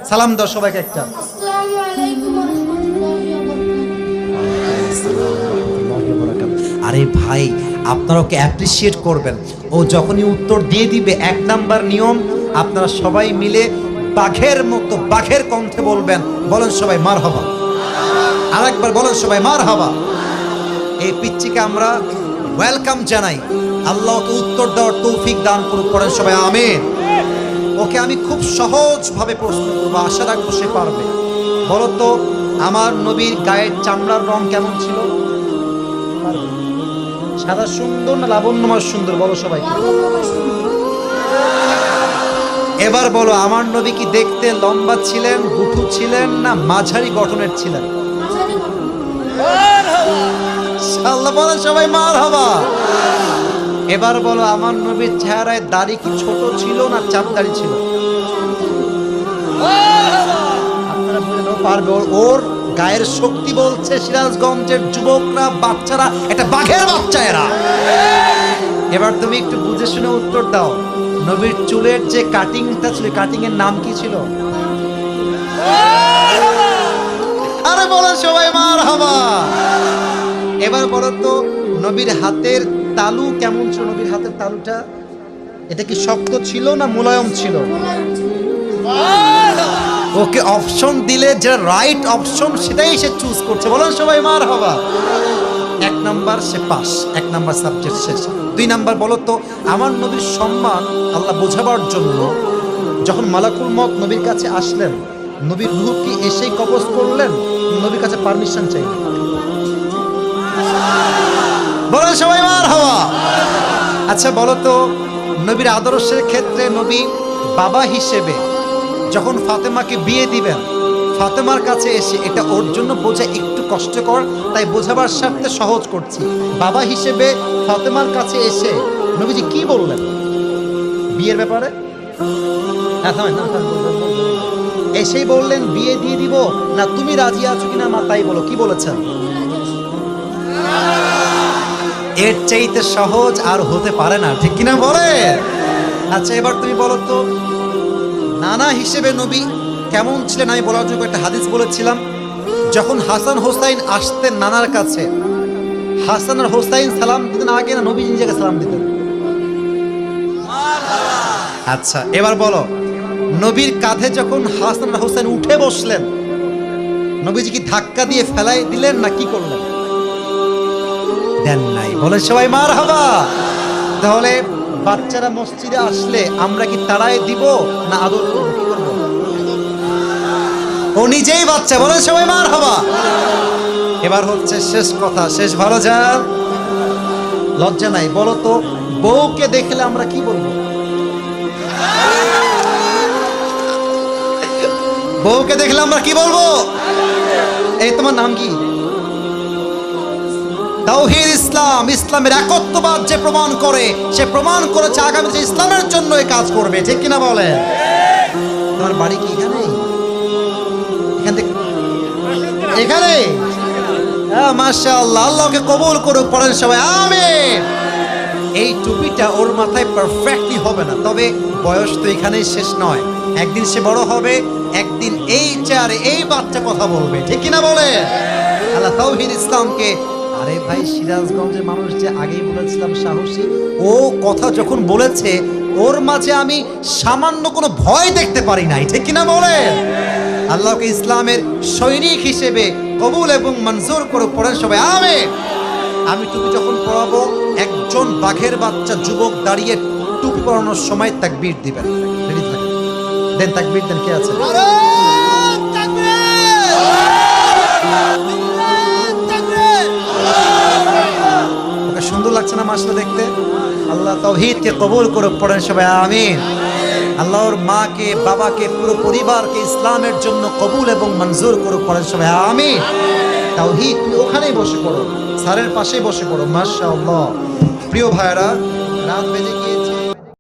সালাম দাও সবাইকে একটা। আসসালামু আলাইকুম ওয়া রাহমাতুল্লাহি ওয়া বারাকাতুহু। আরে ভাই, আপনারা ওকে অ্যাপ্রিসিয়েট করবেন। ও যখনই উত্তর দিয়ে দিবে, 1 নাম্বার নিয়ম, আপনারা সবাই মিলে বাঘের মতো বাঘের কণ্ঠে বলবেন। বলেন সবাই মারহাবা। আরেকবার বলেন সবাই মারহাবা। এই পিচ্চিকে আমরা ওয়েলকাম জানাই। আল্লাহ ওকে উত্তর দেওয়ার তৌফিক দান করুন। পড়েন সবাই আমিন। ওকে আমি খুব সহজভাবে প্রশ্ন করবো, আশা রাখবো সে পারবে। বলো তো, আমার নবীর গায়ের চামড়ার রং কেমন ছিল? সাদা সুন্দর না লাবণ্যময় সুন্দর? বলো সবাই। এবার বলো, আমার নবী কি দেখতে লম্বা ছিলেন, গুঠু ছিলেন, না মাঝারি গঠনের ছিলেন? আল্লাহ বলেন সবাই মারহাবা। এবার বলো, আমার নবীর চেহারায় দাড়ি কি ছোট ছিল না চাপ দাড়ি ছিল? আপনারা বললেন পারবে। ওর গায়ের শক্তি বলছে সিরাজগঞ্জের যুবকরা, বাচ্চারা, এটা বাঘের বাচ্চা এরা। এবার তুমি একটু বুঝে শুনে উত্তর দাও। নবীর চুলের যে কাটিংটা ছিল, কাটিং এর নাম কি ছিল? আরে বলেন সবাই মারহাবা। এবার বলো তো, নবীর হাতের তালু কেমন ছিল? নবীর হাতের তালুটা এটা কি শক্ত ছিল না মোলায়েম ছিল? ওকে অপশন দিলে যে রাইট অপশন সেটাই সে চুজ করছে। বলেন সবাই মারহাবা। 1 নাম্বার সে পাস, 1 নাম্বার সাবজেক্ট শেষ। 2 নাম্বার বলো তো, আমার নবীর সম্মান আল্লাহ বোঝাবার জন্য যখন মালাকুল মউত নবীর কাছে আসলেন, নবীর রূহ কি এসেই কবজ করলেন, নবীর কাছে পারমিশন চাইলেন? বলেন সবাই মারহাবা। আচ্ছা বলো তো, নবীর আদর্শের ক্ষেত্রে নবী বাবা হিসেবে যখন ফাতেমাকে বিয়ে দিবেন, ফাতেমার কাছে এসে, এটা ওর জন্য বোঝা একটু কষ্টকর, তাই বোঝাবার স্বার্থে সহজ করছি। বাবা হিসেবে ফাতেমার কাছে এসে নবীজি কি বললেন বিয়ের ব্যাপারে? এসেই বললেন বিয়ে দিয়ে দিব, না তুমি রাজি আছো কিনা মা তাই বলো, কি বলেছেন? এর চাইতে সহজ আর হতে পারে না, ঠিক কিনা বলে? আচ্ছা এবার তুমি বলো তো, নানা হিসেবে নবী কেমন ছিলেন? আমি বলার জন্য একটা হাদিস বলেছিলাম, যখন হাসান হোসাইন আসতেন নানার কাছে, হাসান আর হোসাইন সালাম দিতেন আগে না নবী নিজেকে সালাম দিতেন? আচ্ছা এবার বলো, নবীর কাঁধে যখন হাসান আর হোসাইন উঠে বসলেন, নবীজি কি ধাক্কা দিয়ে ফেলাই দিলেন না কি করলেন? দেন নাই। বলে সবাই মারহাবা। তাহলে বাচ্চারা মসজিদে আসলে আমরা কি তাড়ায় দিব না আদর করব, কি করব? ও নিজেই বাচ্চা। বলে সবাই মারহাবা। এবার হচ্ছে শেষ কথা, শেষ ভালো যান, লজ্জা নাই। বলো তো, বউকে দেখলে আমরা কি বলবো? বউকে দেখলে আমরা কি বলবো? এই তোমার নাম কি? তাওহীদ ইসলাম, ইসলামের একত্ববাদ যে প্রমাণ করে, সে প্রমাণ করেছে আগামীতে ইসলামের জন্য এই কাজ করবে, ঠিক কিনা বলে? তোমার বাড়ি কি এখানে? এখান থেকে এখানে? মাশাআল্লাহ, আল্লাহকে কবুল করুক। পড়েন সবাই আমিন। এই টুপিটা ওর মাথায় পারফেক্টলি হবে না, তবে বয়স তো এখানেই শেষ নয়। একদিন সে বড় হবে, একদিন এই চেয়ারে এই বাচ্চা কথা বলবে, ঠিক কিনা বলে? আল্লাহ তাওহীদ ইসলামকে, আরে ভাই সিরাজগঞ্জের মানুষ যে আগেই বলেছিলাম সাহসী, ও কথা যখন বলেছে ওর মাঝে আমি সামান্য কোনো ভয় দেখতে পারি নাই, ঠিক কিনা বলে? আল্লাহকে ইসলামের সৈনিক হিসেবে কবুল এবং মঞ্জুর করে। পড়েন সবাই আমিন। আমি টুপি যখন পরাবো, একজন বাঘের বাচ্চা যুবক দাঁড়িয়ে টুপি পরানোর সময় তাকবীর দিবেন। রেডি থাকেন, দেন তাকবীর দেন। কে আছে? ওকে সুন্দর লাগছে না মাশাআল্লাহ দেখতে? আল্লাহ তাওহীদকে কবুল করুক। পড়েন সবাই আমিন। আল্লাহর মাকে, বাবাকে, পুরো পরিবারকে ইসলামের জন্য কবুল এবং মঞ্জুর করুক। পড়েন সবাই আমিন। তাওহীদ, তুমি ওখানেই বসে পড়ো, স্যারের পাশেই বসে পড়ো। মাশাআল্লাহ। প্রিয় ভাইরা, রাত বেজে গিয়ে